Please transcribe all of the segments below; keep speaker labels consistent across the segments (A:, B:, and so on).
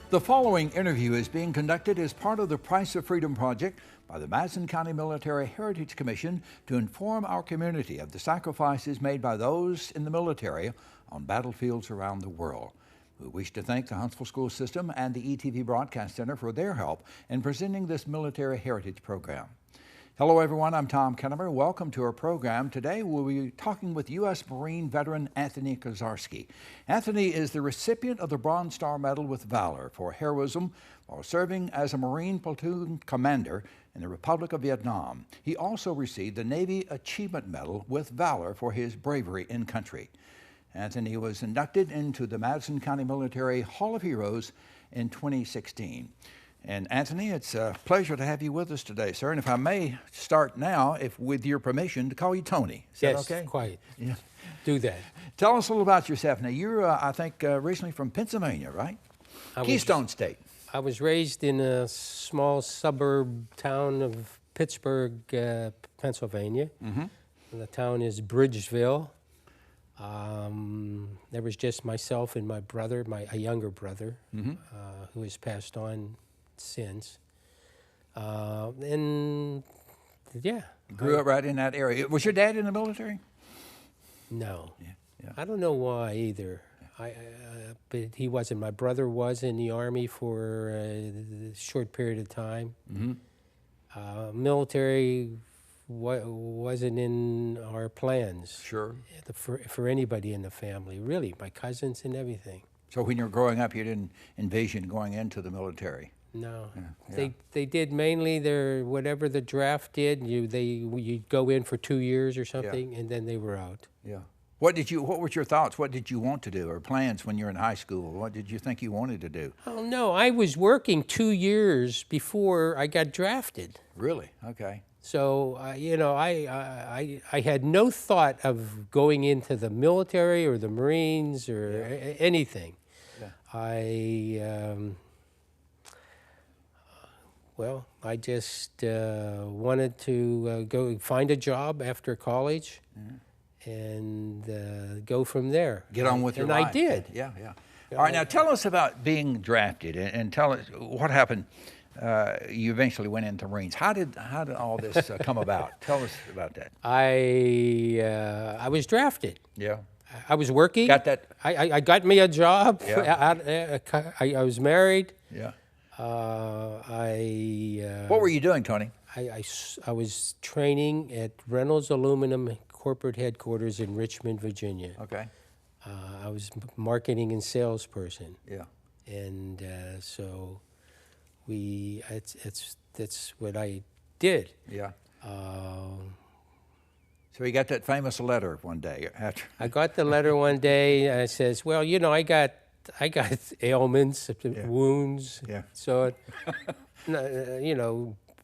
A: The following interview is being conducted as part of the Price of Freedom Project by the Madison County Military Heritage Commission to inform our community of the sacrifices made by those in the military on battlefields around the world. We wish to thank the Huntsville School System and the ETV Broadcast Center for their help in presenting this military heritage program. Hello everyone, I'm Tom Kennemer. Welcome to our program. Today we'll be talking with U.S. Marine veteran Anthony Koszarsky. Anthony is the recipient of the Bronze Star Medal with Valor for heroism while serving as a Marine platoon commander in the Republic of Vietnam. He also received the Navy Achievement Medal with Valor for his bravery in country. Anthony was inducted into the Madison County Military Hall of Heroes in 2016. And Anthony, it's a pleasure to have you with us today, sir. And if I may start now, if with your permission, to call you Tony. Is that okay?
B: Yes, quite.
A: Yeah.
B: Do that.
A: Tell us a little about yourself. Now, you're, I think, originally from Pennsylvania, right? Keystone State.
B: I was raised in a small suburb town of Pittsburgh, Pennsylvania. Mm-hmm. And the town is Bridgeville. There was just myself and my brother, a younger brother, mm-hmm. Who has passed on since. And yeah.
A: Grew up right in that area. Was your dad in the military?
B: No.
A: Yeah, yeah.
B: I don't know why either. But he wasn't. My brother was in the Army for a short period of time. Mm-hmm. Military wasn't in our plans.
A: Sure.
B: For anybody in the family, really, my cousins and everything.
A: So when you were growing up, you didn't envision going into the military?
B: No,
A: yeah.
B: They did mainly whatever the draft did. You'd go in for 2 years or something, yeah. And then they were out.
A: Yeah. What was your thoughts? What did you want to do, or plans when you were in high school? What did you think you wanted to do?
B: Oh no, I was working 2 years before I got drafted.
A: Really? Okay.
B: So I had no thought of going into the military or the Marines or anything. Yeah. I just wanted to go find a job after college, mm-hmm. and go from there.
A: Get on with your life.
B: And I did.
A: Yeah, yeah. All right, now tell us about being drafted, and tell us what happened. You eventually went into Marines. How did all this come about? Tell us about that.
B: I was drafted.
A: Yeah.
B: I was working.
A: Got that?
B: I got me a job.
A: Yeah.
B: I was married.
A: Yeah.
B: What
A: were you doing, Tony?
B: I was training at Reynolds Aluminum corporate headquarters in Richmond, Virginia.
A: Okay.
B: I was marketing and salesperson.
A: Yeah.
B: And so that's what I did.
A: Yeah. So you got that famous letter one day after.
B: I got the letter one day, and it says, "Well, I got ailments, yeah. Wounds."
A: Yeah.
B: So,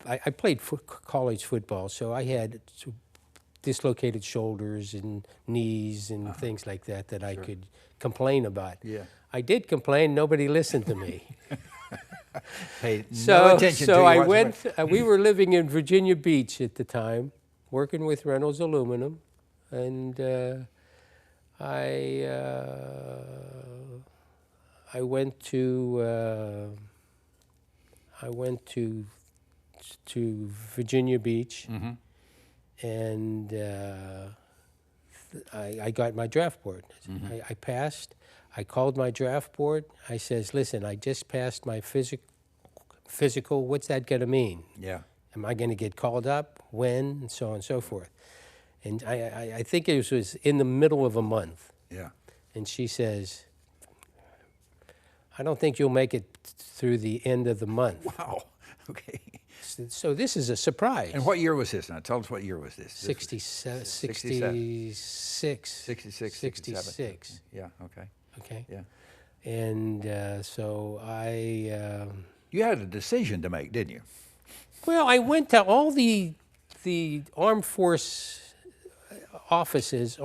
B: I played college football, so I had dislocated shoulders and knees and things like that
A: sure.
B: I could complain about.
A: Yeah.
B: I did complain. Nobody listened to me.
A: Paid no attention to you.
B: So I went. We were living in Virginia Beach at the time, working with Reynolds Aluminum, and I went to Virginia Beach, mm-hmm. and I got my draft board. Mm-hmm. I passed. I called my draft board. I says, "Listen, I just passed my physical. What's that going to mean?
A: Yeah.
B: Am I going to get called up? When?" And so on and so forth. And I think it was in the middle of a month.
A: Yeah. And
B: she says, "I don't think you'll make it through the end of the month."
A: Wow. Okay.
B: So this is a surprise.
A: And what year was this now? Tell us what year was this.
B: 66.
A: 66. Yeah, okay.
B: Okay.
A: Yeah.
B: And so I...
A: you had a decision to make, didn't you?
B: Well, I went to all the armed forces offices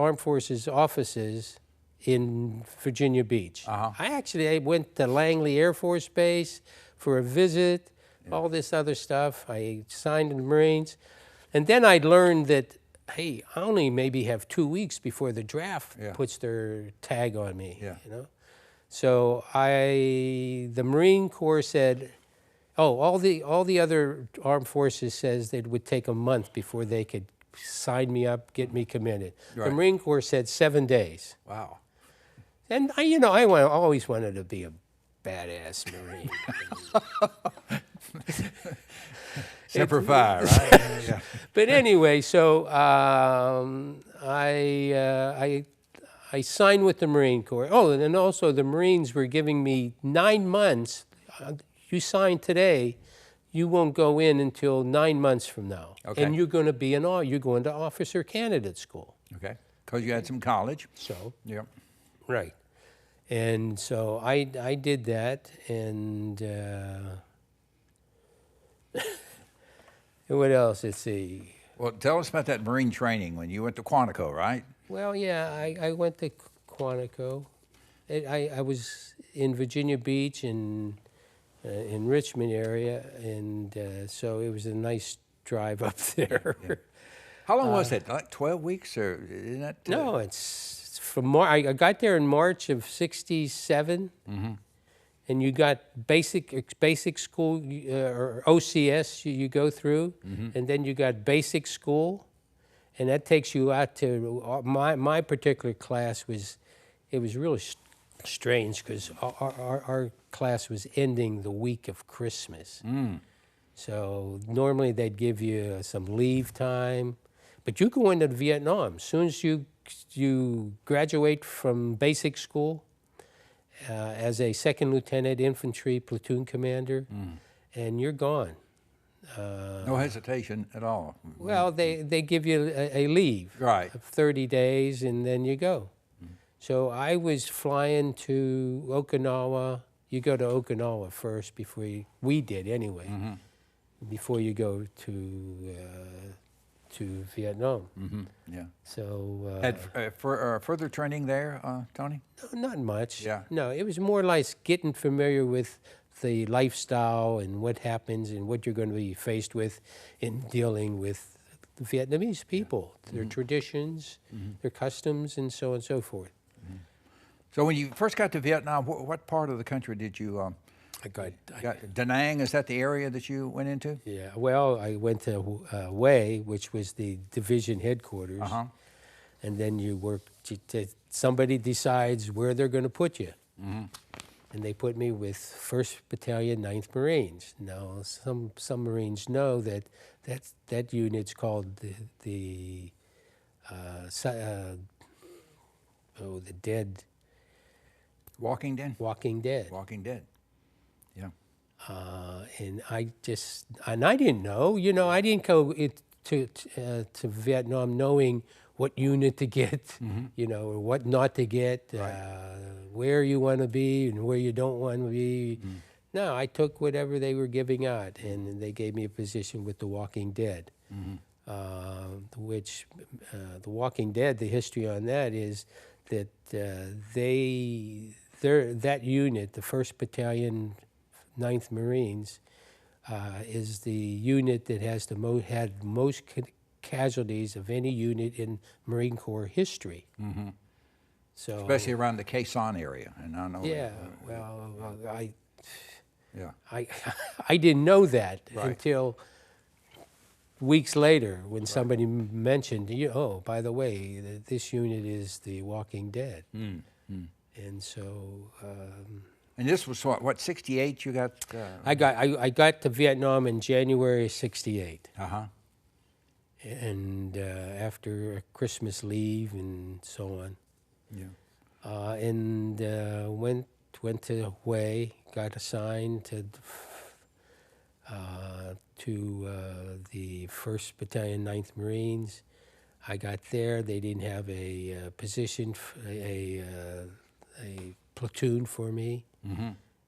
B: in Virginia Beach.
A: Uh-huh.
B: I went to Langley Air Force Base for a visit, all this other stuff. I signed in the Marines. And then I learned that, hey, I only maybe have 2 weeks before the draft puts their tag on me, So the Marine Corps said, oh, all the other armed forces says that it would take a month before they could sign me up, get me committed.
A: Right.
B: The Marine Corps said 7 days.
A: Wow.
B: And I always wanted to be a badass Marine.
A: Semper Fi, right? Yeah.
B: But anyway, so I signed with the Marine Corps. Oh, and then also the Marines were giving me 9 months. You sign today, you won't go in until 9 months from now.
A: Okay.
B: And you're going to be you're going to officer candidate school.
A: Okay. Because you had some college.
B: So,
A: Yeah.
B: right. And so I did that, and what else? Let's see.
A: Well, tell us about that Marine training when you went to Quantico, right?
B: Well, yeah, I went to Quantico. I was in Virginia Beach and in Richmond area, and so it was a nice drive up there.
A: Yeah. How long was it? Like 12 weeks, or isn't that?
B: No, it's from I got there in March of '67, and you got basic school or OCS you go through, and then you got basic school, and that takes you out to my particular class was really strange because our class was ending the week of Christmas. So normally they'd give you some leave time, but you go into Vietnam. As soon as you graduate from basic school as a second lieutenant infantry platoon commander, and you're gone.
A: No hesitation at all.
B: Well, they give you a leave
A: Right.
B: of 30 days, and then you go. So I was flying to Okinawa. You go to Okinawa first before we did anyway, before you go to Vietnam.
A: Yeah.
B: So
A: Had further training there, Tony?
B: no, not much.
A: Yeah.
B: No, it was more like getting familiar with the lifestyle and what happens and what you're going to be faced with in dealing with the Vietnamese people, their traditions, their customs, and so on and so forth.
A: So when you first got to Vietnam, what part of the country did you?
B: I got
A: Da Nang, is that the area that you went into?
B: yeah. Well, I went to HoH, which was the division headquarters, and then you work. Somebody decides where they're going to put you, and they put me with 1st Battalion, 9th Marines. Now, some Marines know that unit's called the dead.
A: Walking Dead?
B: Walking Dead.
A: Walking Dead. Yeah.
B: And I didn't know. I didn't go to Vietnam knowing what unit to get, or what not to get, where you want to be and where you don't want to be. No, I took whatever they were giving out, and they gave me a position with The Walking Dead, which The Walking Dead, the history on that is that that unit, the 1st Battalion, 9th Marines, is the unit that has had most casualties of any unit in Marine Corps history. So,
A: Especially around the Quai Son area, and I know.
B: Yeah, well,
A: Yeah.
B: I didn't know that
A: Right.
B: until weeks later when somebody mentioned, oh, by the way, this unit is The Walking Dead. And so...
A: And this was what 68 you got?
B: I got to Vietnam in January '68. And after Christmas leave and so on.
A: Yeah.
B: And went to HoH, got assigned to the 1st Battalion, 9th Marines. I got there. They didn't have a position, a platoon for me,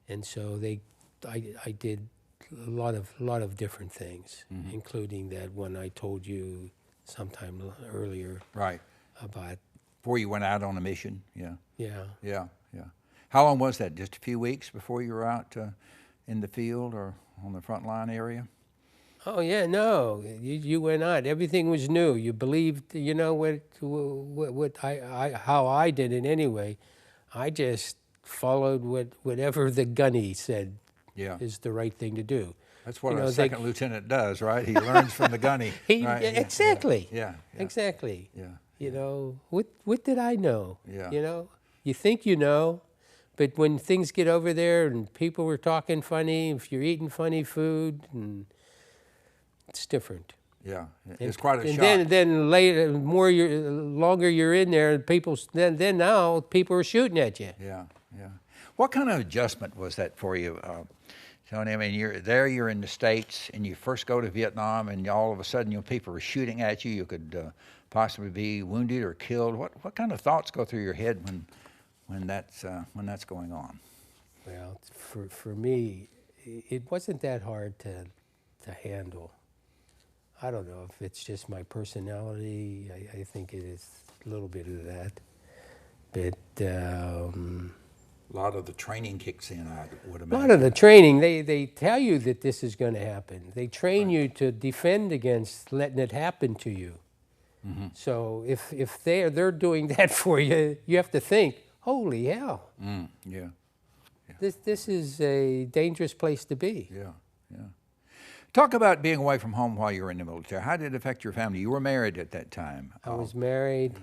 B: and so I did a lot of different things, including that one I told you sometime earlier.
A: Right.
B: About.
A: Before you went out on a mission. Yeah.
B: Yeah.
A: Yeah. Yeah. How long was that? Just a few weeks before you were out in the field or on the front line area?
B: Oh yeah, no, you went out. Everything was new. You believed, how I did it anyway. I just followed whatever the gunny said
A: Yeah.
B: is the right thing to do.
A: That's what
B: You
A: a
B: know,
A: second lieutenant does, right? He learns from the gunny. Right? Yeah,
B: exactly.
A: Yeah.
B: Exactly.
A: Yeah.
B: You know, what did I know?
A: Yeah.
B: You know, you think you know, but when things get over there and people were talking funny, if you're eating funny food, and it's different.
A: Yeah. It's quite a
B: And
A: shock.
B: then later, longer you're in there, then now people are shooting at you.
A: Yeah. Yeah. What kind of adjustment was that for you, Tony? I mean, you're in the States, and you first go to Vietnam, and all of a sudden, people are shooting at you. You could possibly be wounded or killed. What kind of thoughts go through your head when that's going on?
B: Well, for me, it wasn't that hard to handle. I don't know if it's just my personality. I think it is a little bit of that. But
A: A lot of the training kicks in, I would
B: a
A: imagine.
B: lot of the training, they tell you that this is going to happen. They train you to defend against letting it happen to you.
A: Mm-hmm.
B: So if they're doing that for you, you have to think, holy hell,
A: Yeah.
B: this is a dangerous place to be.
A: Yeah. Yeah. Talk about being away from home while you were in the military. How did it affect your family? You were married at that time.
B: I was married.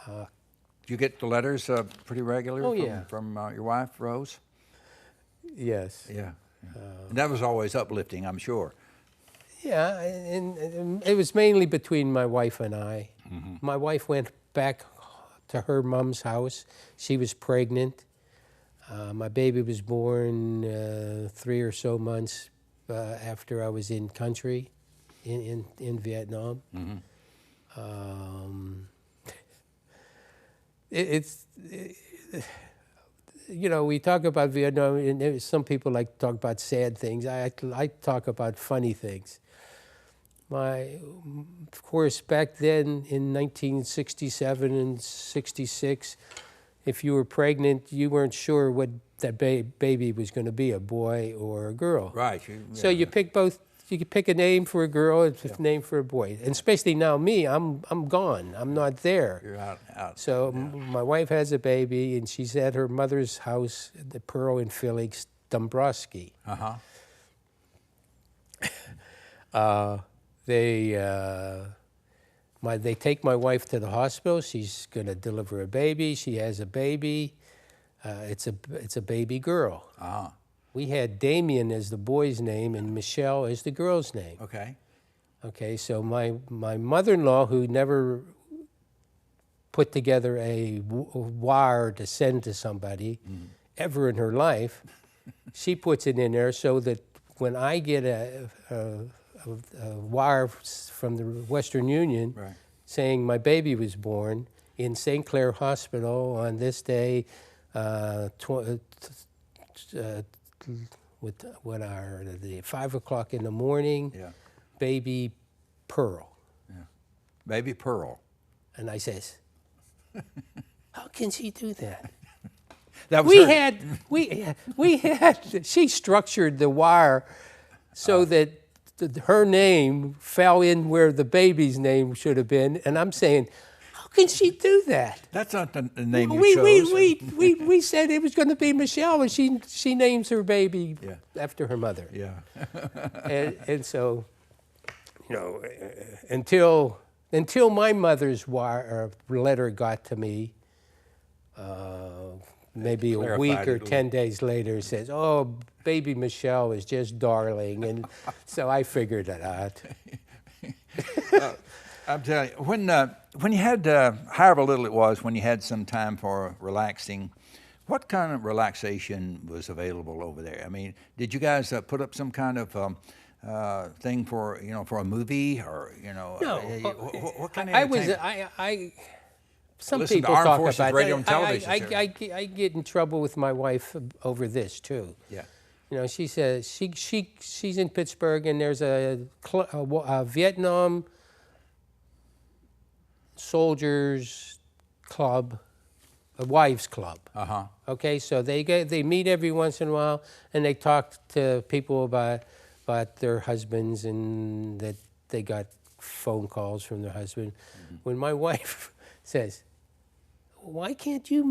A: Did you get the letters pretty regularly from your wife, Rose?
B: Yes.
A: Yeah. And that was always uplifting, I'm sure.
B: Yeah, and it was mainly between my wife and I. Mm-hmm. My wife went back to her mom's house. She was pregnant. My baby was born 3 or so months after I was in country in Vietnam. Mm-hmm. You know, we talk about Vietnam, and some people like to talk about sad things. I talk about funny things. Of course, back then in 1967 and 66, if you were pregnant, you weren't sure what that baby was going to be, a boy or a girl.
A: Right.
B: So you pick both. You could pick a name for a girl and a name for a boy. And especially now, me, I'm gone. I'm not there.
A: You're out.
B: So my wife has a baby, and she's at her mother's house, the Pearl and Felix Dombrowski. They take my wife to the hospital. She's going to deliver a baby. She has a baby. It's a baby girl. We had Damien as the boy's name and Michelle as the girl's name.
A: Okay.
B: Okay, so my mother-in-law, who never put together a wire to send to somebody ever in her life, she puts it in there so that when I get a wire from the Western Union saying my baby was born in St. Clair Hospital on this day, the 5 o'clock in the morning, baby Pearl.
A: Yeah. Baby Pearl.
B: And I says, how can she do that?
A: That was
B: we had, she structured the wire so that her name fell in where the baby's name should have been. And I'm saying, how can she do that?
A: That's not the name you chose.
B: We said it was going to be Michelle, and she names her baby after her mother.
A: Yeah.
B: and so, you know, until my mother's letter got to me, maybe a week or 10 days later, it says, "Oh, baby Michelle is just darling," and so I figured it out.
A: I'm telling you, when you had, however little it was, when you had some time for relaxing, what kind of relaxation was available over there? I mean, did you guys put up some kind of thing for a movie, or
B: No,
A: what kind of
B: entertainment? Some
A: Listen
B: people
A: to Armed
B: talk
A: Forces
B: about
A: Radio and Television.
B: I get in trouble with my wife over this too.
A: Yeah.
B: You know, she says she's in Pittsburgh, and there's a Vietnam soldiers club, a wives club. Okay, so they meet every once in a while, and they talk to people about their husbands, and that they got phone calls from their husband. When my wife says, why can't you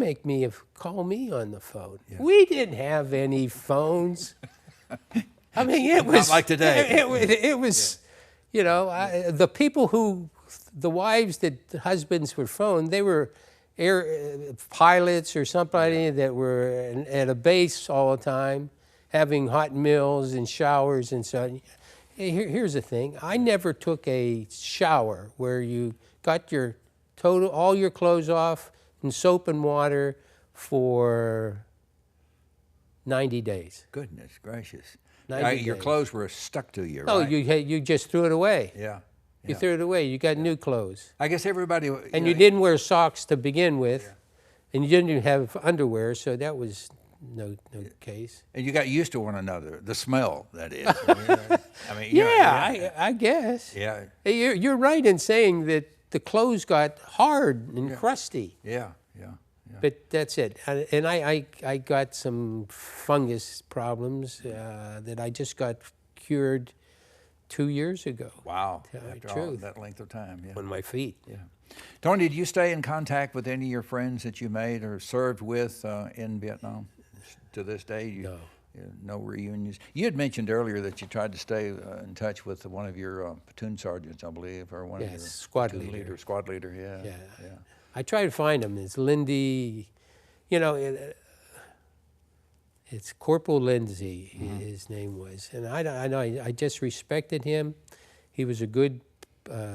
B: call me on the phone?
A: Yeah.
B: We didn't have any phones. I mean, it was
A: Not like today.
B: It was, you know, the people the wives that husbands would phone, they were pilots or somebody that were at a base all the time, having hot meals and showers and so on. Here's the thing: I never took a shower where you got all your clothes off in soap and water for 90 days.
A: Goodness gracious.
B: 90
A: Your
B: days.
A: clothes were stuck to you, right?
B: Oh, you just threw it away.
A: Yeah.
B: You threw it away. You got new clothes.
A: I guess everybody...
B: And you didn't wear socks to begin with, and you didn't even have underwear, so that was no case.
A: And you got used to one another, the smell, that is.
B: I guess.
A: Yeah.
B: You're right in saying that the clothes got hard and crusty.
A: Yeah.
B: But that's it. And I got some fungus problems that I just got cured 2 years ago.
A: Wow.
B: Tell you the
A: After all
B: truth.
A: that length of time, yeah.
B: On my feet.
A: Yeah. Tony, did you stay in contact with any of your friends that you made or served with in Vietnam to this day?
B: No.
A: No reunions. You had mentioned earlier that you tried to stay in touch with one of your platoon sergeants, I believe, or one of your
B: squad
A: platoon
B: leader.
A: Squad leader, yeah.
B: I try to find him. It's Lindy, you know, it's Corporal Lindsay, his name was. And I just respected him. He was a good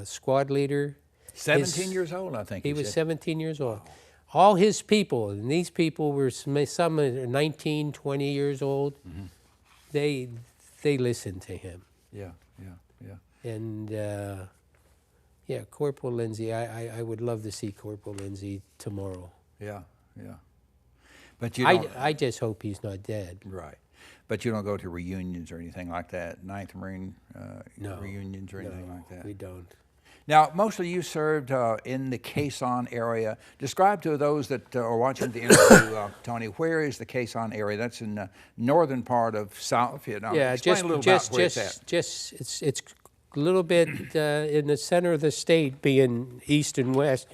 B: squad leader.
A: 17 years old, I think
B: He was
A: said.
B: 17 years old. All his people, and these people were some 19, 20 years old, they listened to him.
A: Yeah.
B: And Corporal Lindsay, I would love to see Corporal Lindsay tomorrow.
A: Yeah. But you don't,
B: I just hope he's not dead.
A: right. But you don't go to reunions or anything like that, Ninth Marine reunions or anything like that?
B: We don't.
A: Now, mostly you served in the Khe Sanh area. Describe to those that are watching the interview, Tony, where is the Khe Sanh area? That's in the northern part of South Vietnam.
B: Yeah,
A: Explain a little about where it's at.
B: It's a little bit in the center of the state, being east and west.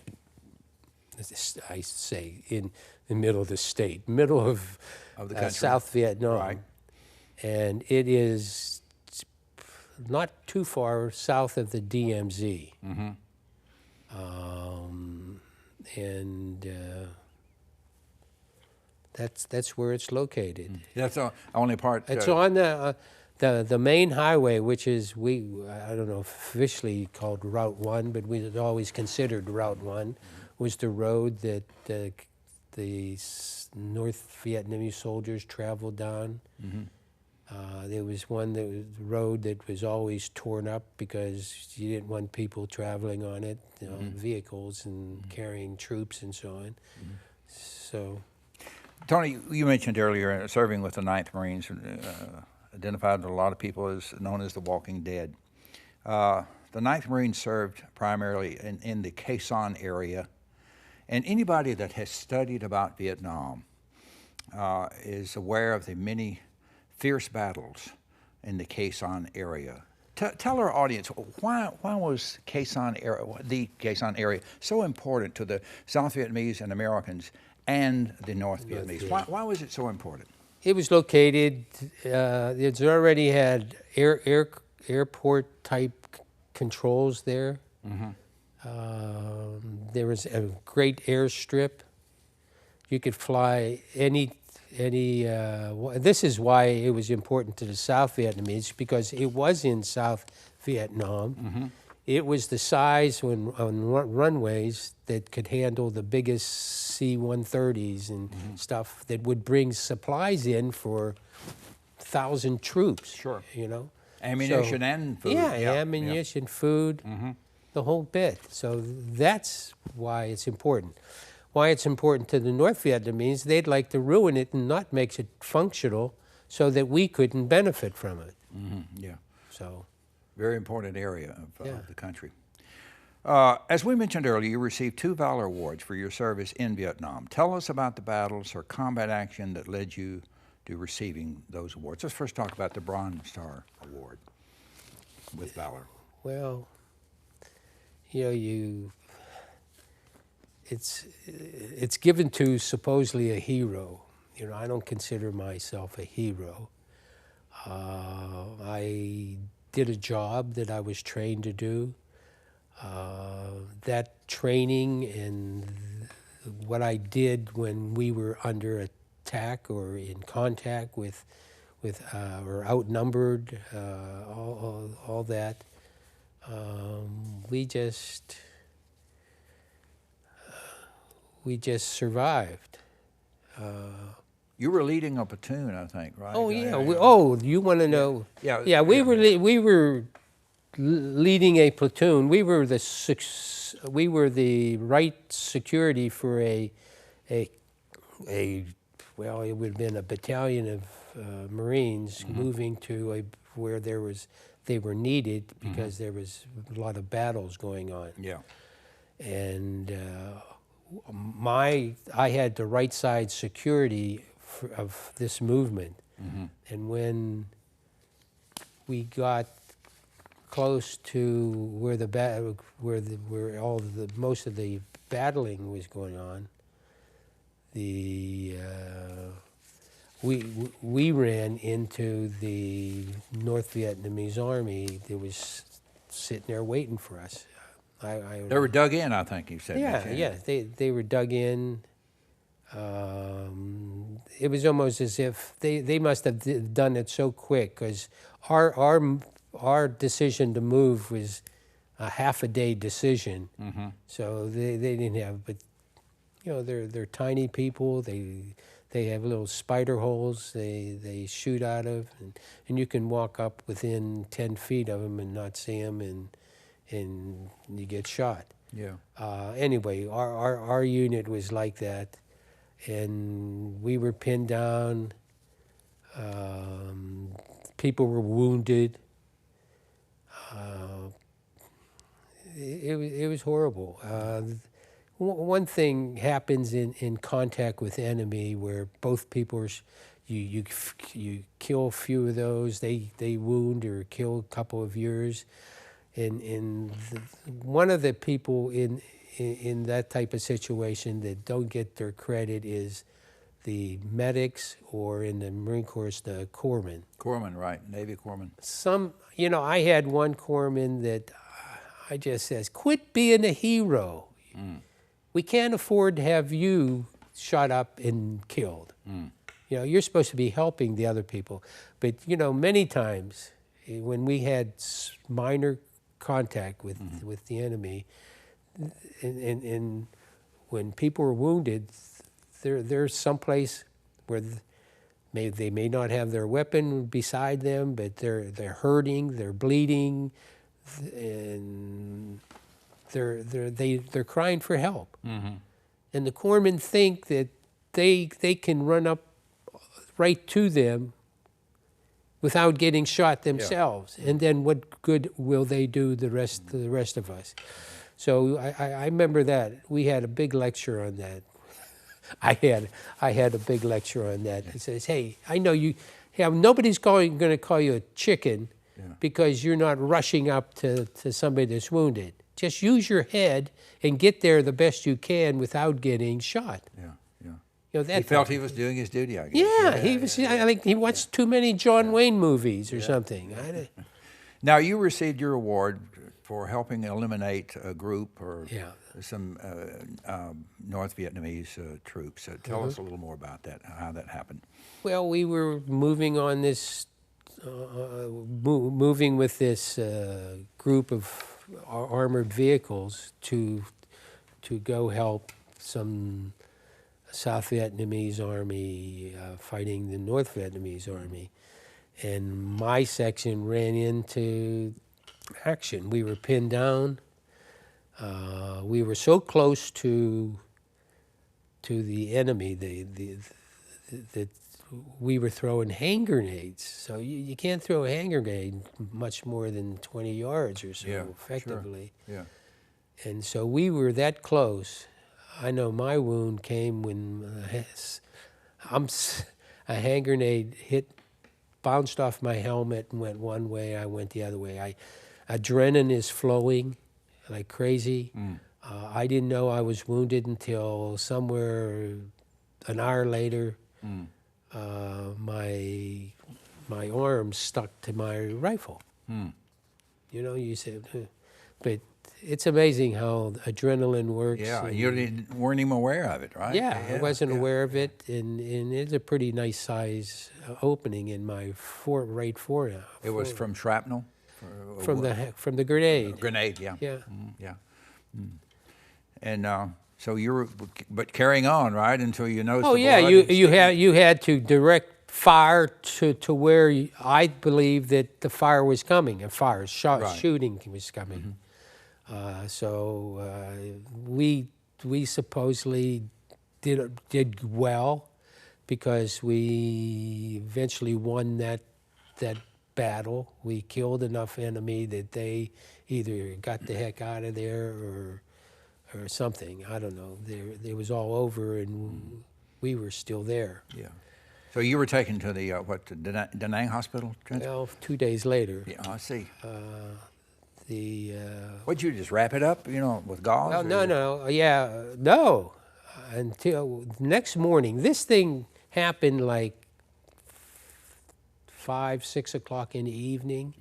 B: I say in the middle of the state, middle of
A: the country.
B: South Vietnam,
A: Right.
B: And it is not too far south of the DMZ. And that's where it's located.
A: That's the only part.
B: It's on the main highway, which is I don't know, officially called Route 1, but we had always considered Route 1 was the road that the North Vietnamese soldiers traveled down. There was road that was always torn up because you didn't want people traveling on it, vehicles and carrying troops and so on. So,
A: Tony, you mentioned earlier serving with the 9th Marines, identified to a lot of people as known as the Walking Dead. The 9th Marines served primarily in the Khe Sanh area, and anybody that has studied about Vietnam is aware of the many fierce battles in the Khe Sanh area. Tell our audience, why was the Khe Sanh area so important to the South Vietnamese and Americans and the North Vietnamese? Why was it so important?
B: it was located. It's already had airport type controls there. There was a great airstrip. You could fly any. This is why it was important to the South Vietnamese, because it was in South Vietnam. It was the size on runways that could handle the biggest C-130s and stuff that would bring supplies in for 1,000 troops.
A: Sure.
B: You know,
A: Ammunition and food.
B: Yeah, ammunition, food, the whole bit. So that's why it's important. Why it's important to the North Vietnamese, they'd like to ruin it and not make it functional so that we couldn't benefit from it.
A: Yeah.
B: So,
A: very important area of the country. As we mentioned earlier, you received 2 Valor Awards for your service in Vietnam. Tell us about the battles or combat action that led you to receiving those awards. Let's first talk about the Bronze Star Award with Valor.
B: well, you know, it's given to supposedly a hero. You know, I don't consider myself a hero. I did a job that I was trained to do. That training and what I did when we were under attack or in contact with or outnumbered, all that, we just survived.
A: You were leading a platoon, I think, right?
B: Oh yeah. You want to know?
A: Yeah.
B: Yeah. We were leading a platoon. We were the right security for a well, it would have been a battalion of Marines moving to where they were needed because there was a lot of battles going on.
A: Yeah.
B: And I had the right side security of this movement. And when we got close to where most of the battling was going on, we ran into the North Vietnamese army that was sitting there waiting for us.
A: They were dug in, I think you said.
B: Yeah. They were dug in. It was almost as if they must have done it so quick, because our decision to move was a half-a-day decision. So they didn't have, but you know, they're tiny people. They have little spider holes they shoot out of, and you can walk up within 10 feet of them and not see them, and you get shot.
A: Yeah.
B: Anyway, our unit was like that, and we were pinned down. People were wounded. It was horrible. One thing happens in contact with enemy where both people are, you kill a few of those, they wound or kill a couple of yours, and one of the people in that type of situation that don't get their credit is the medics, or in the Marine Corps, the corpsmen.
A: Corpsman, right? Navy corpsman.
B: I had one corpsman that I just says, quit being a hero. We can't afford to have you shot up and killed. You know, you're supposed to be helping the other people. But, you know, many times when we had minor contact with the enemy, and when people were wounded, there's someplace where they may not have their weapon beside them, but they're hurting, they're bleeding, and they're crying for help. And the corpsmen think that they can run up right to them without getting shot themselves. And then what good will they do the rest of us? So I remember that. We had a big lecture on that. I had a big lecture on that. It says, hey, I know nobody's going to call you a chicken because you're not rushing up to somebody that's wounded. Just use your head and get there the best you can without getting shot. You know,
A: he felt he was doing his duty, I guess.
B: Yeah, he was. I think he watched too many John Wayne movies or something.
A: Now, you received your award for helping eliminate a group or some North Vietnamese troops. Tell us a little more about that, how that happened.
B: Well, we were moving on this, moving with this group of armored vehicles to go help some South Vietnamese army fighting the North Vietnamese army. And my section ran into action. We were pinned down. We were so close to the enemy that we were throwing hand grenades. So you can't throw a hand grenade much more than 20 yards or so effectively.
A: Sure.
B: And so we were that close. I know my wound came when a hand grenade bounced off my helmet and went one way, I went the other way. Adrenaline is flowing like crazy. I didn't know I was wounded until somewhere an hour later. My arm stuck to my rifle. You know, you said, but it's amazing how adrenaline works.
A: Yeah, you weren't even aware of it, right?
B: Yeah, I wasn't aware of it, and it's a pretty nice size opening in my right forearm.
A: It was from shrapnel?
B: From the grenade.
A: Grenade, yeah.
B: Yeah.
A: Yeah. And so you were, but carrying on, right, until you noticed.
B: Oh yeah, you had to direct fire to where I believed that the fire was coming. Shooting was coming. So we supposedly did well because we eventually won that battle. We killed enough enemy that they either got the heck out of there or something. I don't know. It was all over, and we were still there.
A: Yeah. So you were taken to the Da Nang Hospital?
B: Well, 2 days later.
A: Yeah, I see.
B: What'd
A: you just wrap it up, you know, with gauze?
B: Well, no. Until next morning. This thing happened like 5, 6 o'clock in the evening,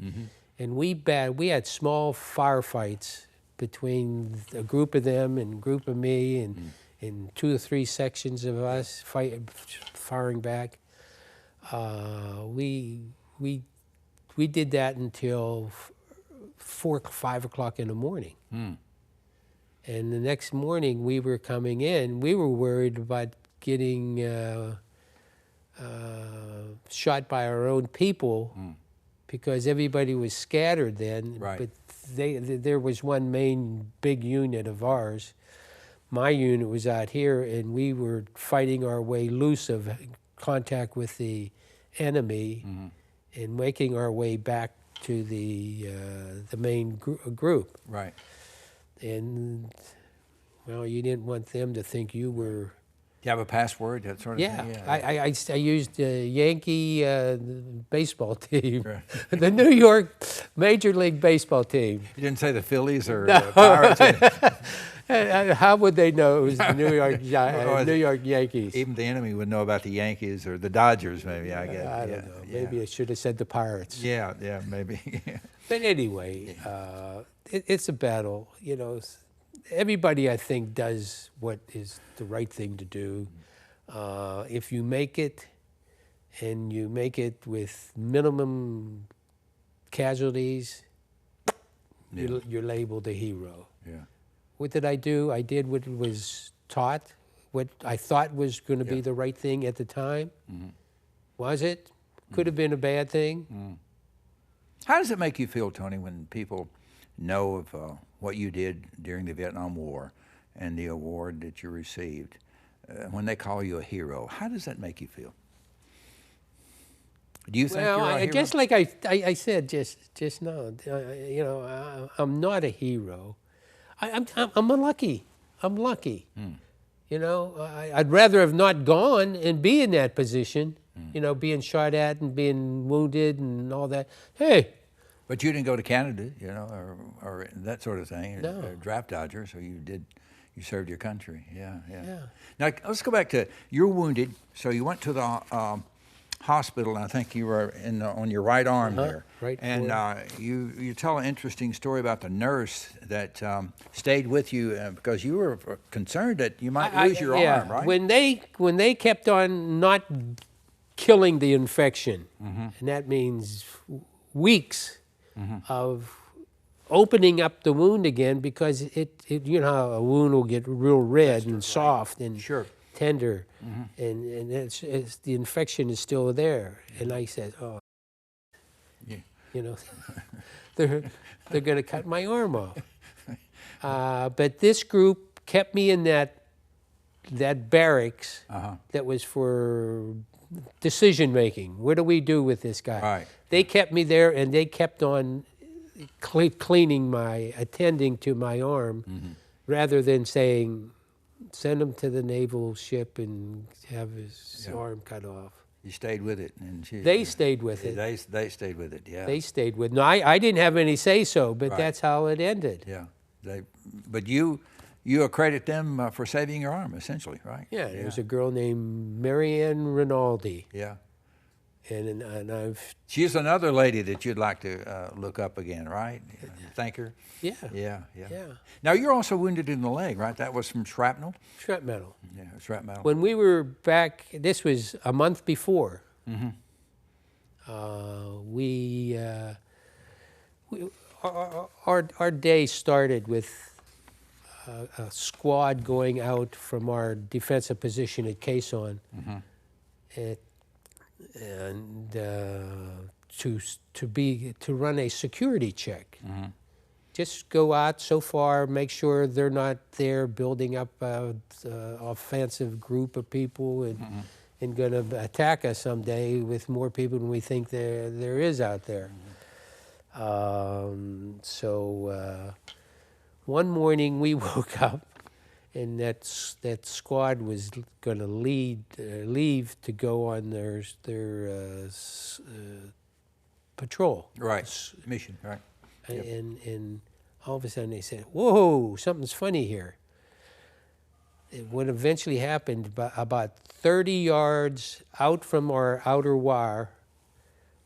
B: and we had small firefights between a group of them and a group of me, and 2 or 3 sections of us firing back. We did that until 4, 5 o'clock in the morning. And the next morning we were coming in. We were worried about getting shot by our own people because everybody was scattered then.
A: Right.
B: But there was one main big unit of ours. My unit was out here, and we were fighting our way loose of contact with the enemy and making our way back to the main group.
A: Right.
B: And, well, you didn't want them to think you were...
A: You have a password, that sort of thing?
B: Yeah. I used the Yankee baseball team,
A: Right.
B: the New York Major League Baseball team.
A: You didn't say the Phillies or the Pirates?
B: How would they know it was the New York Yankees?
A: Even the enemy would know about the Yankees or the Dodgers, maybe, I guess.
B: I don't know. Maybe I should have said the Pirates.
A: Yeah, maybe.
B: But anyway, it's a battle. You know, everybody, I think, does what is the right thing to do. If you make it, and you make it with minimum casualties, you're labeled a hero.
A: Yeah.
B: What did I do? I did what was taught, what I thought was going to be the right thing at the time. Was it? Could have been a bad thing.
A: How does it make you feel, Tony, when people know of what you did during the Vietnam War and the award that you received? When they call you a hero, how does that make you feel? Do you think you're a hero?
B: I guess like I said just now, you know, I'm not a hero. I'm lucky. I'm lucky. You know, I'd rather have not gone and be in that position, you know, being shot at and being wounded and all that. Hey.
A: But you didn't go to Canada, you know, or that sort of thing.
B: No.
A: Draft dodger, so you served your country. Yeah. Now, let's go back to, you're wounded, so you went to the hospital, and I think you were on your right arm there.
B: Right.
A: And you tell an interesting story about the nurse that stayed with you because you were concerned that you might lose your arm, right?
B: When they kept on not killing the infection, and that means weeks of opening up the wound again, because it you know how a wound will get real red and soft and tender, and it's the infection is still there. And I said, oh, you know, they're going to cut my arm off. But this group kept me in that barracks that was for decision making. What do we do with this guy?
A: Right.
B: They kept me there, and they kept on attending to my arm, rather than saying, send him to the naval ship and have his arm cut off.
A: You stayed with it, and
B: they stayed with it.
A: They stayed with it. Yeah.
B: They stayed with it. No, I didn't have any say so, but that's how it ended.
A: Yeah. But you you accredit them for saving your arm, essentially, right?
B: Yeah, there's a girl named Marianne Rinaldi.
A: Yeah.
B: And I've...
A: She's another lady that you'd like to look up again, right? Thank her?
B: Yeah.
A: Yeah.
B: Yeah.
A: Now, you're also wounded in the leg, right? That was from shrapnel?
B: Shrapnel.
A: Yeah, shrapnel.
B: When we were back, this was a month before, our day started with a squad going out from our defensive position at Quezon, and to run a security check. Just go out so far, make sure they're not there building up an offensive group of people and going to attack us someday with more people than we think there is out there. So one morning we woke up, and that squad was going to leave to go on their patrol.
A: Right, mission, right. Yep.
B: And all of a sudden they said, "Whoa, something's funny here." What eventually happened, about 30 yards out from our outer wire,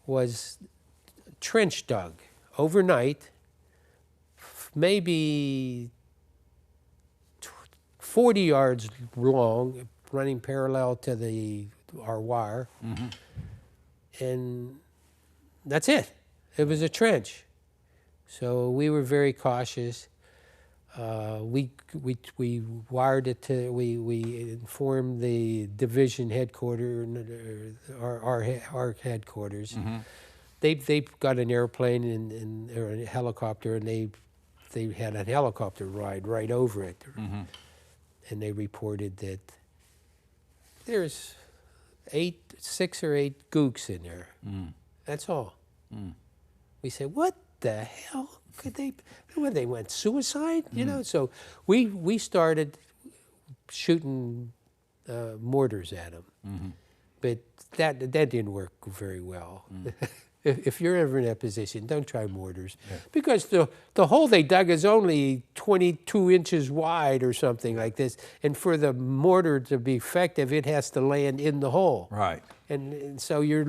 B: was trench dug overnight, maybe 40 yards long, running parallel to our wire, and that's it. It was a trench. So we were very cautious. We wired it to. We informed the division headquarters, our headquarters. They got an airplane or a helicopter, and they had a helicopter ride right over it, and they reported that there's 6 or 8 gooks in there. That's all. We said, what the hell could they? When they went suicide, you know. So we started shooting mortars at them, but that didn't work very well. If you're ever in that position, don't try mortars, because the hole they dug is only 22 inches wide or something like this, and for the mortar to be effective, it has to land in the hole. Right. And so you're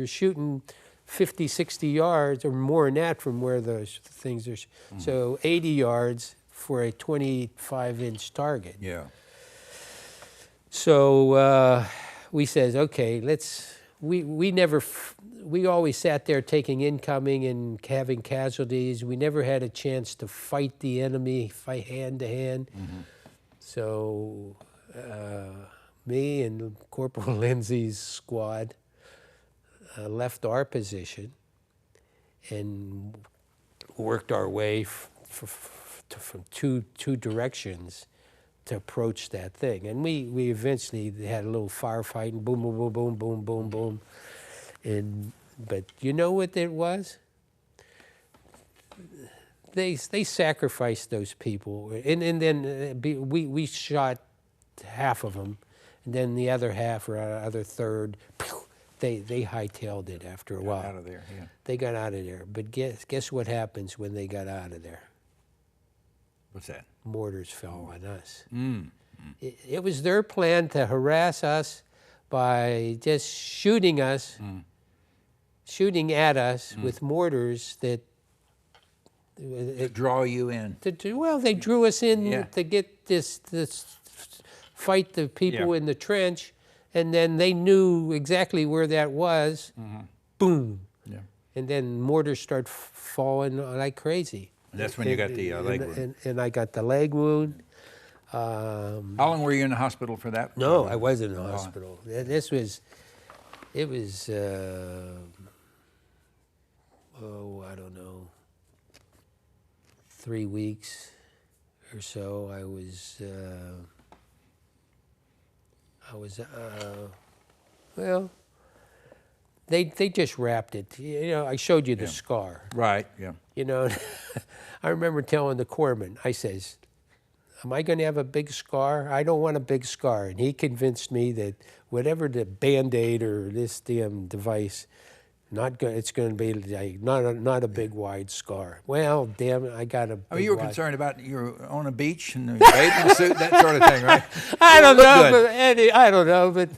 B: shooting 50, 60 yards or more than that from where those things are. So 80 yards for a 25-inch target. Yeah. So we says, okay, we always sat there taking incoming and having casualties. We never had a chance to fight the enemy, fight hand to hand. So me and Corporal Lindsay's squad left our position and worked our way from two directions to approach that thing. And we eventually had a little firefight, and boom, boom, boom, boom, boom, boom, boom. But you know what it was? They sacrificed those people, and then we shot half of them, and then the other half or other third, they hightailed it after a while. Got out of there, yeah. They got out of there. But guess what happens when they got out of there?
A: What's that?
B: Mortars fell on us. It was their plan to harass us by just shooting at us with mortars that...
A: draw you in.
B: Well, they drew us in to get this fight the people in the trench, and then they knew exactly where that was. Boom. Yeah. And then mortars start falling like crazy.
A: And that's when you got the leg wound.
B: And I got the leg wound.
A: How long were you in the hospital for that?
B: No, I wasn't in the hospital. It was, I don't know, 3 weeks or so. I was, well, they just wrapped it. You know, I showed you the scar.
A: Right, yeah.
B: You know, I remember telling the corpsman, I says, am I going to have a big scar? I don't want a big scar. And he convinced me that whatever the Band-Aid or this damn device, Not good. It's going to be like not a big wide scar. Well, damn it, I got a.
A: I mean, you were concerned about you're on a beach and a bathing suit, that sort of thing, right?
B: I don't
A: look
B: know,
A: good.
B: but Eddie, I don't know, but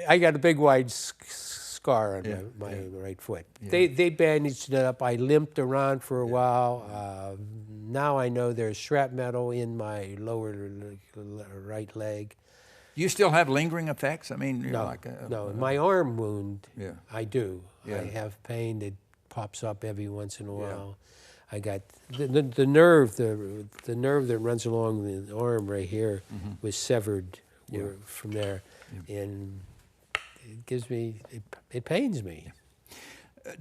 B: I got a big wide scar on my right foot.
A: Yeah.
B: They bandaged it up. I limped around for a while. Now I know there's shrapnel in my lower right leg.
A: You still have lingering effects? I mean, you're
B: No, no. My arm wound,
A: Yeah.
B: I do.
A: Yeah.
B: I have pain that pops up every once in a while. I got the nerve, the nerve that runs along the arm right here was severed from there, and it gives me, it pains me.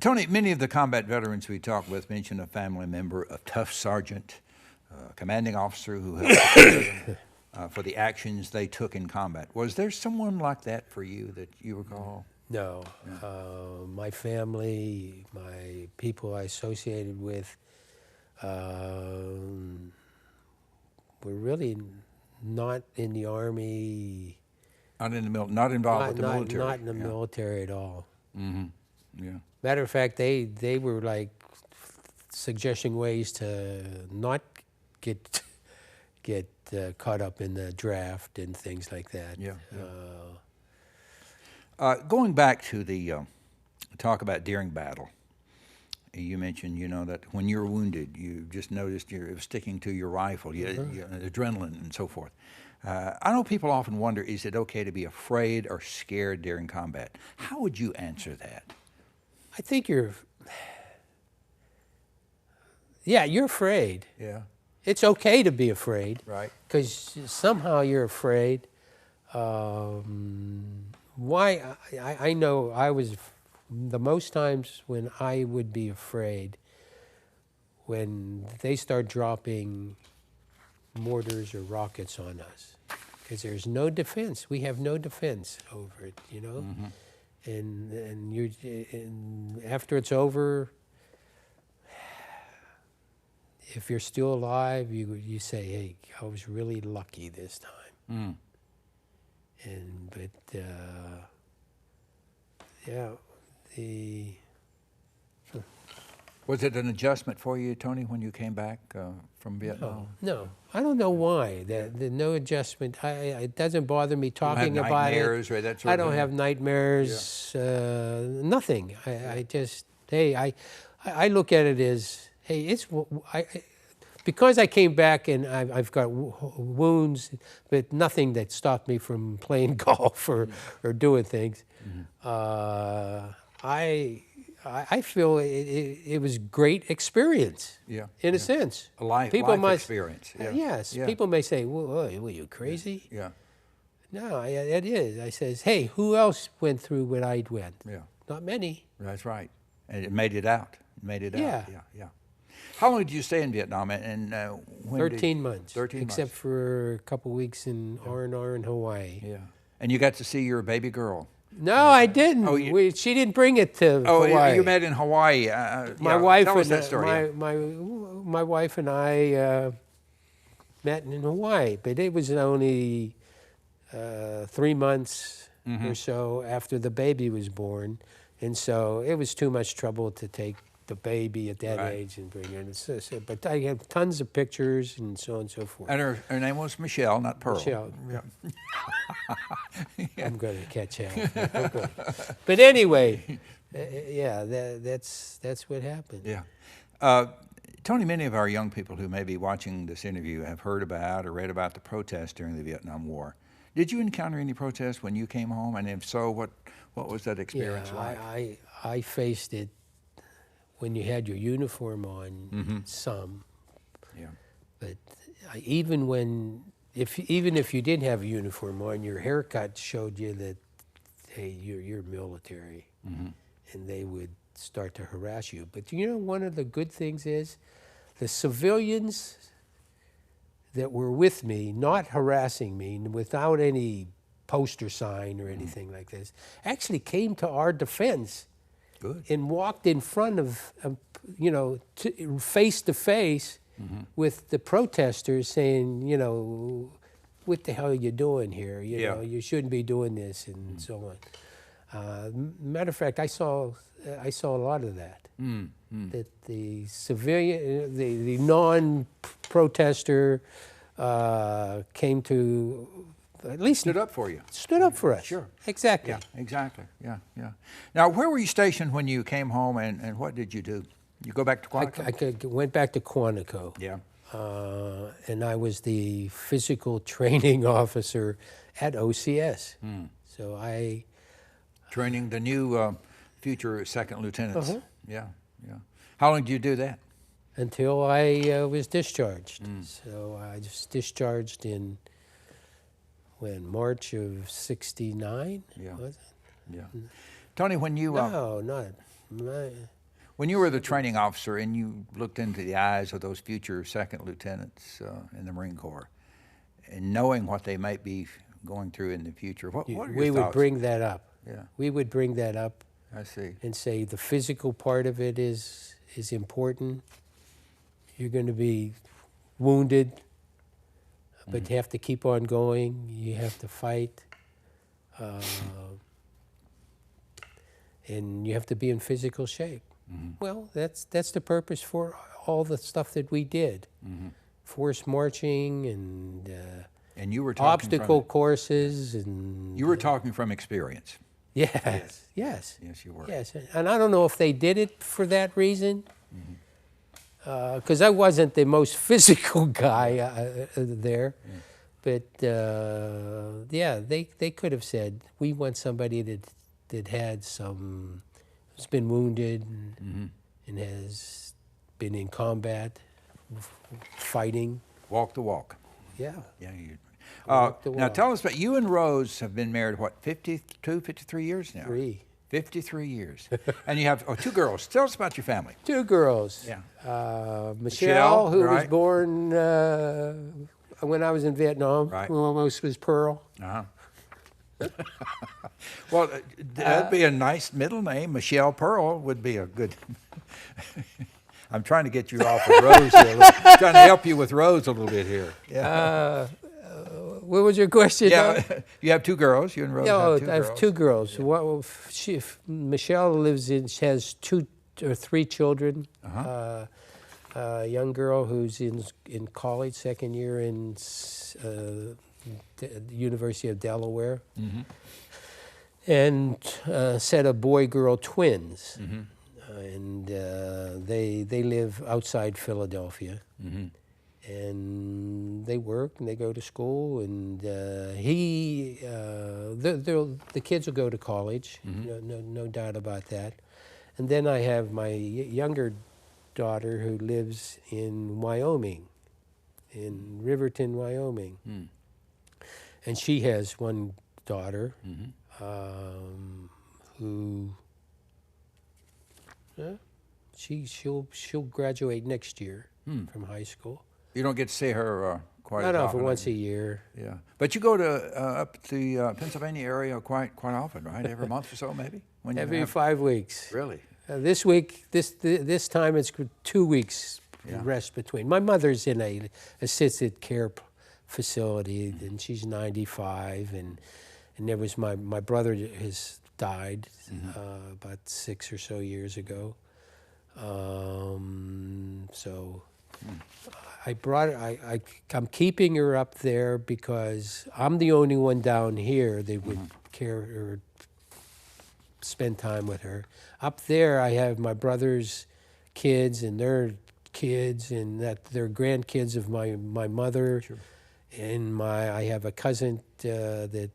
A: Tony, many of the combat veterans we talk with mention a family member, a tough sergeant, commanding officer who helped for the actions they took in combat. Was there someone like that for you that you recall?
B: No. My family, my people I associated with, were really not in the Army.
A: Not in the not involved with the military.
B: Not in the military at all.
A: Yeah.
B: Matter of fact, they were like suggesting ways to not get caught up in the draft and things like that.
A: Yeah. Going back to the talk about during battle, you mentioned, that when you're wounded, you just noticed it was sticking to your rifle, adrenaline and so forth. I know people often wonder, is it okay to be afraid or scared during combat? How would you answer that?
B: I think you're afraid.
A: Yeah.
B: It's okay to be afraid.
A: Right.
B: Because somehow you're afraid. Why? I know I was, the most times when I would be afraid, when they start dropping mortars or rockets on us, because there's no defense. We have no defense over it, and after it's over, if you're still alive, you say, "Hey, I was really lucky this time."
A: Was it an adjustment for you, Tony, when you came back from Vietnam?
B: No, I don't know why. The no adjustment. It doesn't bother me talking about
A: nightmares,
B: it.
A: right? That sort
B: I
A: of
B: don't
A: thing?
B: have nightmares. Nothing. I just I look at it as, hey, because I came back and I've got wounds, but nothing that stopped me from playing golf or doing things. I feel it was great experience. In a sense.
A: A life experience.
B: Yes. People may say, "Were you crazy?"
A: Yeah.
B: No, it is. I says, "Hey, who else went through what I went?"
A: Yeah.
B: Not many.
A: That's right. And it made it out.
B: Yeah.
A: Yeah. How long did you stay in Vietnam? And when
B: 13 months.
A: 13
B: except
A: months.
B: for a couple weeks in R&R in Hawaii.
A: Yeah. And you got to see your baby girl.
B: No, I didn't.
A: Oh,
B: She didn't bring it to Hawaii.
A: You met in Hawaii.
B: My wife
A: tell us
B: and
A: that story.
B: my wife and I met in Hawaii, but it was only 3 months or so after the baby was born, and so it was too much trouble to take the baby at that age and bring her in. But I have tons of pictures and so on and so forth.
A: And her name was Michelle, not Pearl.
B: Michelle.
A: Yeah.
B: I'm going to catch hell. Okay. But anyway, that's what happened.
A: Yeah. Tony, many of our young people who may be watching this interview have heard about or read about the protests during the Vietnam War. Did you encounter any protests when you came home? And if so, what was that experience like?
B: I faced it when you had your uniform on, some.
A: Yeah.
B: But even if you didn't have a uniform on, your haircut showed you that, hey, you're military, and they would start to harass you. But one of the good things is the civilians that were with me, not harassing me, without any poster sign or anything like this, actually came to our defense.
A: Good.
B: And walked in front of, face to face with the protesters saying, what the hell are you doing here? You know, you shouldn't be doing this and so on. Matter of fact, I saw a lot of that. That the civilian, the non-protester came to at least
A: Stood up for you.
B: stood up for us.
A: Sure.
B: Exactly.
A: Yeah, exactly. Yeah, yeah. Now, where were you stationed when you came home, and what did you do? You go back to Quantico?
B: I went back to Quantico.
A: Yeah.
B: And I was the physical training officer at OCS. So I
A: Training the new future second lieutenants. Yeah, yeah. How long did you do that?
B: until I was discharged. So I was discharged in March of '69.
A: Yeah.
B: Was it?
A: Yeah. Tony, when you
B: No, not.
A: when you were the training officer and you looked into the eyes of those future second lieutenants in the Marine Corps, and knowing what they might be going through in the future, what are your
B: We would
A: thoughts?
B: bring that up.
A: Yeah,
B: We would bring that up
A: I see.
B: and say the physical part of it is important. You're going to be wounded, but you have to keep on going. You have to fight, and you have to be in physical shape. Well, that's the purpose for all the stuff that we did, forced marching
A: And you were talking
B: obstacle courses and
A: you were talking from experience.
B: yes.
A: Yes, you were.
B: Yes, and I don't know if they did it for that reason, because I wasn't the most physical guy there. But yeah, they could have said, we want somebody that had some, who's been wounded and has been in combat, fighting.
A: Walk the walk.
B: Yeah.
A: Yeah, you.
B: Walk the
A: Now
B: walk.
A: tell us about you and Rose have been married, what, 52, 53 years now? 53 years. And you have two girls. Tell us about your family.
B: Two girls.
A: Yeah.
B: Michelle, who was
A: right.
B: born when I was in Vietnam,
A: Right.
B: who almost was Pearl.
A: Uh-huh. Well, that'd be a nice middle name. Michelle Pearl would be a good. I'm trying to get you off of Rose here. Trying to help you with Rose a little bit here. Yeah.
B: What was your question?
A: Yeah. You have two girls. You and Rose have two
B: I have
A: girls.
B: two girls. Michelle she has 2 or 3 children. A young girl who's in college, second year in the University of Delaware, and a set of boy-girl twins, and they live outside Philadelphia, and they work and they go to school, and the kids will go to college, no doubt about that, and then I have my younger daughter who lives in Wyoming, in Riverton, Wyoming. And she has one daughter who she'll graduate next year from high school.
A: You don't get to see her quite
B: Not
A: as
B: often,
A: often.
B: once a year.
A: Yeah, but you go to up to the Pennsylvania area quite often, right? Every month or so, maybe. When you
B: Every
A: have-
B: 5 weeks.
A: Really?
B: This week, this time it's 2 weeks rest between. My mother's in a assisted care facility, and she's 95, and there was my brother has died about 6 or so years ago. So I brought I'm keeping her up there because I'm the only one down here that would care or spend time with her. Up there, I have my brother's kids and their kids, and that they're grandkids of my mother.
A: Sure.
B: And I have a cousin that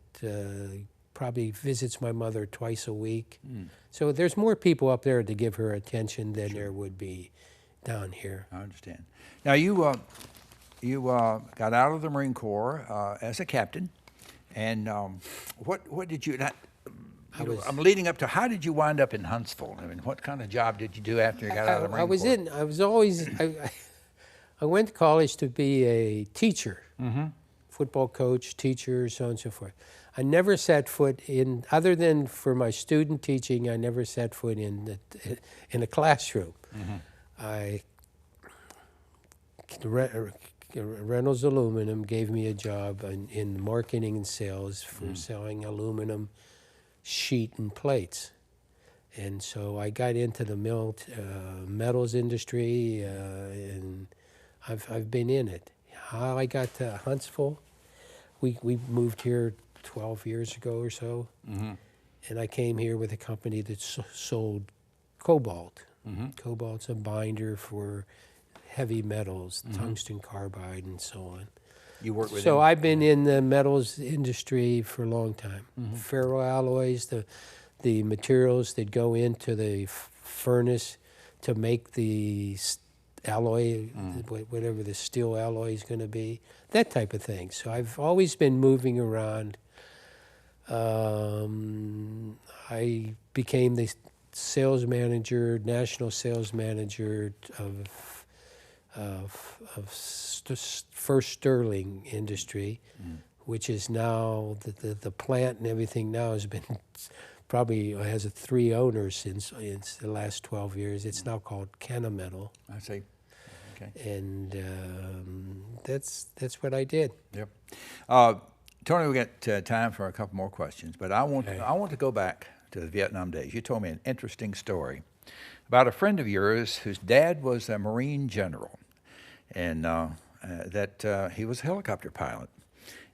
B: probably visits my mother twice a week. So there's more people up there to give her attention than there would be down here.
A: I understand. Now you got out of the Marine Corps as a captain, and what did you? I'm leading up to how did you wind up in Huntsville? I mean, what kind of job did you do after you got out of the Marine Corps?
B: I went to college to be a teacher, football coach, teacher, so on and so forth. I never set foot in, other than for my student teaching, I never set foot in a classroom. Reynolds Aluminum gave me a job in marketing and sales for selling aluminum sheet and plates. And so I got into the metals industry, and I've been in it. How I got to Huntsville, we moved here 12 years ago or so, and I came here with a company that sold cobalt. Cobalt's a binder for heavy metals, tungsten carbide, and so on.
A: You work with
B: So
A: him?
B: I've been in the metals industry for a long time. Ferroalloys, the materials that go into the furnace to make the alloy, whatever the steel alloy is going to be, that type of thing. So I've always been moving around. I became the sales manager, national sales manager of First Sterling Industry, which is now the plant and everything now has been probably has 3 owners since the last 12 years. It's now called Kennametal.
A: I see. Okay.
B: And that's what I did.
A: Yep. Tony, we got time for a couple more questions, but I want to go back to the Vietnam days. You told me an interesting story about a friend of yours whose dad was a Marine general, and that he was a helicopter pilot.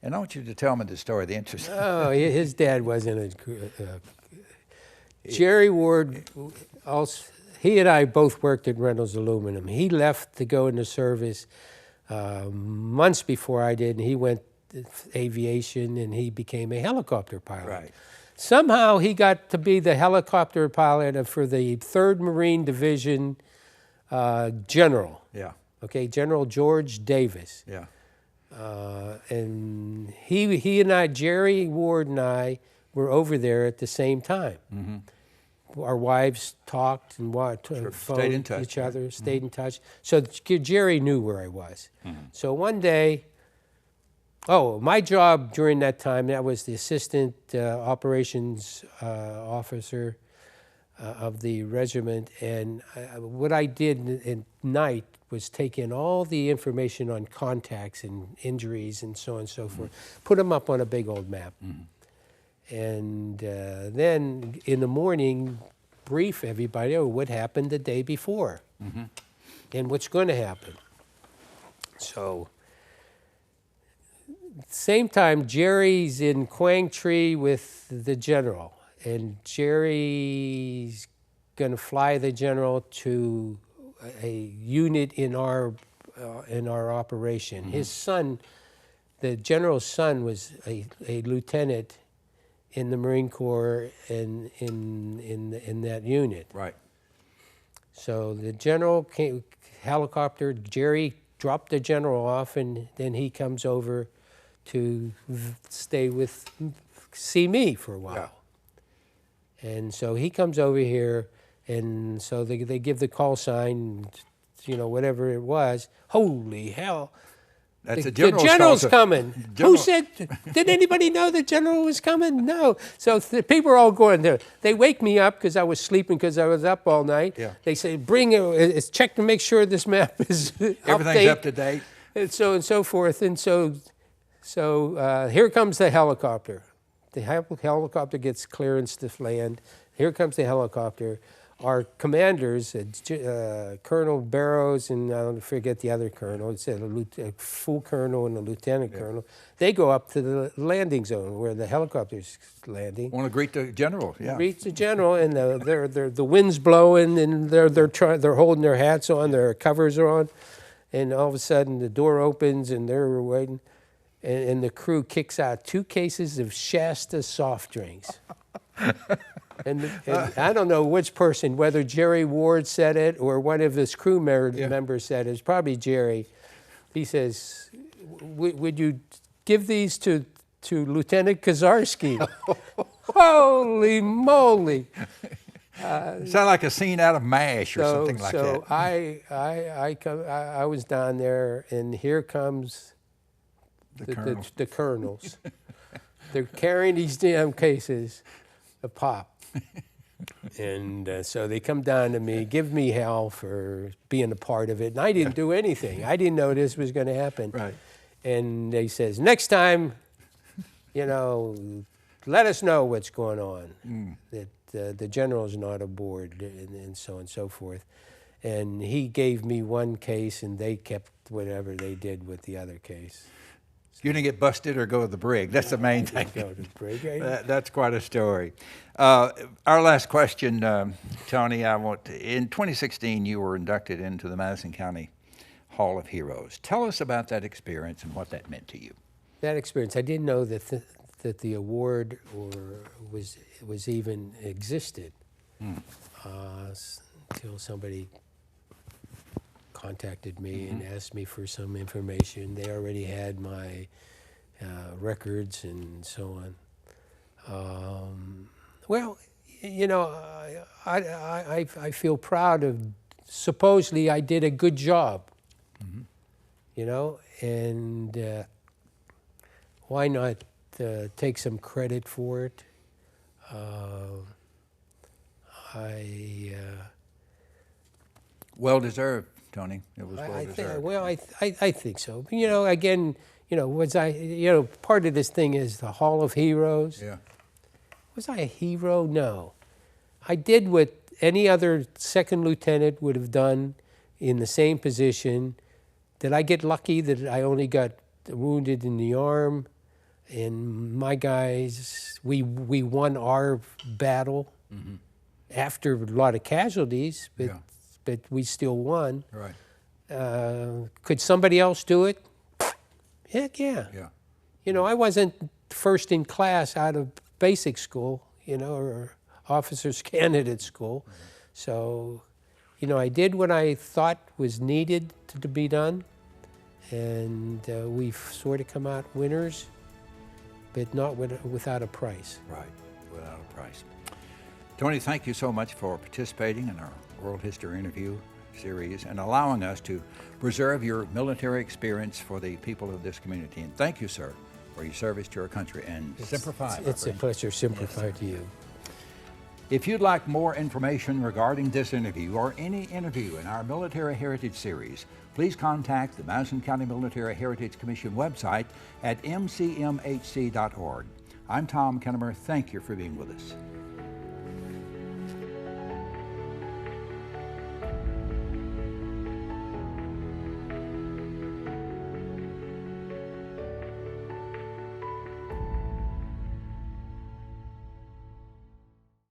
A: And I want you to tell me the story. The interesting.
B: Oh, his dad wasn't a. Jerry Ward, also, he and I both worked at Reynolds Aluminum. He left to go into service months before I did, and he went aviation, and he became a helicopter pilot.
A: Right.
B: Somehow he got to be the helicopter pilot for the 3rd Marine Division general.
A: Yeah.
B: Okay, General George Davis.
A: Yeah.
B: And he and I, Jerry Ward and I, were over there at the same time. Our wives talked and phoned
A: in touch,
B: each other, stayed in touch. So Jerry knew where I was. So one day, my job during that time, that was the assistant operations officer of the regiment. And what I did at night was take in all the information on contacts and injuries and so on and so forth, put them up on a big old map. And then in the morning, brief everybody on what happened the day before and what's going to happen. So, same time, Jerry's in Quang Tri with the general, and Jerry's going to fly the general to a unit in our operation. His son, the general's son, was a lieutenant in the Marine Corps and in that unit.
A: Right.
B: So the general came, helicopter, Jerry dropped the general off, and then he comes over to see me for a while. Yeah. And so he comes over here, and so they give the call sign, whatever it was. Holy hell.
A: That's
B: the general's coming.
A: General.
B: Who said? Did anybody know the general was coming? No. So the people are all going there. They wake me up because I was sleeping because I was up all night.
A: Yeah.
B: They say, "Bring it. Check to make sure this map is
A: everything's up to date."
B: And so forth. And so here comes the helicopter. The helicopter gets clearance to land. Here comes the helicopter. Our commanders, Colonel Barrows and I don't forget the other colonel, it's a full colonel and a lieutenant colonel, they go up to the landing zone where the helicopter's landing.
A: Want to greet the general, yeah.
B: Greet the general, and the wind's blowing, and they're holding their hats on, their covers are on, and all of a sudden the door opens and they're waiting, and the crew kicks out 2 cases of Shasta soft drinks. And I don't know which person, whether Jerry Ward said it or one of his crew members said it. It's probably Jerry. He says, would you give these to Lieutenant Koszarsky? Holy moly.
A: Sound like a scene out of MASH or something like that.
B: So I was down there, and here comes the colonels. They're carrying these damn cases of pop. And so they come down to me, give me hell for being a part of it. And I didn't do anything. I didn't know this was going to happen.
A: Right.
B: And they says, next time, let us know what's going on, that the general's not aboard, and so on and so forth. And he gave me one case, and they kept whatever they did with the other case.
A: You didn't get busted or go to the brig. That's the main thing.
B: Go to the brig.
A: That's quite a story. Our last question, Tony, in 2016, you were inducted into the Madison County Hall of Heroes. Tell us about that experience and what that meant to you.
B: That experience, I didn't know that the award was even existed until somebody contacted me and asked me for some information. They already had my records and so on. Well, you know, I feel proud of, supposedly I did a good job, you know, and why not take some credit for it?
A: Well deserved, Tony. It was well deserved.
B: I think so. You know, again, you know, part of this thing is the Hall of Heroes.
A: Yeah.
B: Was I a hero? No. I did what any other second lieutenant would have done in the same position. Did I get lucky that I only got wounded in the arm? And my guys, we won our battle after a lot of casualties, but we still won.
A: Right.
B: Could somebody else do it? Heck yeah.
A: Yeah.
B: You know, I wasn't first in class out of basic school, you know, or officer's candidate school. So, you know, I did what I thought was needed to be done, and we've sort of come out winners, but not without a price.
A: Right, without a price. Tony, thank you so much for participating in our World History Interview series and allowing us to preserve your military experience for the people of this community. And thank you, sir, for your service to our country. And Semper Fi.
B: It's a pleasure. Semper Fi to you.
A: If you'd like more information regarding this interview or any interview in our Military Heritage series, please contact the Madison County Military Heritage Commission website at mcmhc.org. I'm Tom Kennemer. Thank you for being with us.